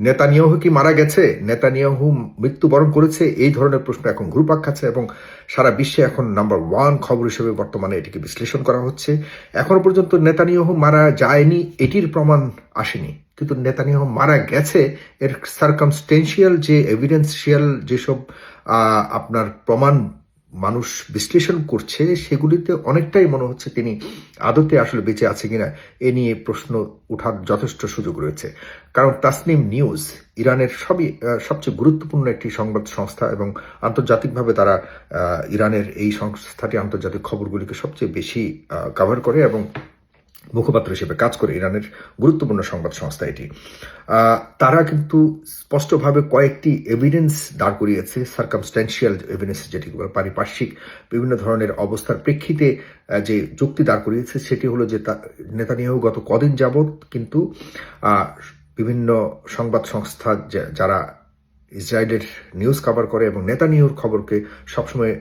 Netanyahu কি মারা গেছে, নেতানিয়াহু মৃত্যুবরণ করেছে, এই ধরনের প্রশ্ন এখন ঘুরপাক খাচ্ছে এবং সারা বিশ্বে এখন নাম্বার ওয়ান খবর হিসেবে বর্তমানে এটিকে বিশ্লেষণ করা হচ্ছে। এখনো পর্যন্ত নেতানিয়াহু মারা যায়নি এটির প্রমাণ আসেনি, কিন্তু নেতানিয়াহু মারা গেছে এর সার্কামস্টেন্সিয়াল যে এভিডেন্সিয়াল যেসব আপনার প্রমাণ মানুষ বিশ্লেষণ করছে সেগুলিতে অনেকটাই মনে হচ্ছে তিনি আদতে আসলে বেঁচে আছে কিনা এ নিয়ে প্রশ্ন ওঠার যথেষ্ট সুযোগ রয়েছে। কারণ তাসনিম নিউজ ইরানের সবচেয়ে গুরুত্বপূর্ণ একটি সংবাদ সংস্থা এবং আন্তর্জাতিকভাবে তারা ইরানের এই সংস্থাটি আন্তর্জাতিক খবরগুলিকে সবচেয়ে বেশি কভার করে এবং মুখপাত্র হিসেবে কাজ করে ইরানের গুরুত্বপূর্ণ সংবাদ সংস্থা এটি। তারা কিন্তু স্পষ্টভাবে কয়েকটি এভিডেন্স দাঁড় করিয়েছে, সার্কামস্ট্যান্সিয়াল এভিডেন্স যেটি পারিপার্শ্বিক বিভিন্ন ধরনের অবস্থার প্রেক্ষিতে যে যুক্তি দাঁড় করিয়েছে সেটি হলো যে নেতানিয়াহু গত কদিন যাবৎ কিন্তু বিভিন্ন সংবাদ সংস্থা যারা ইসরায়েলের নিউজ কভার করে এবং নেতানিয়াহুর খবরকে সবসময়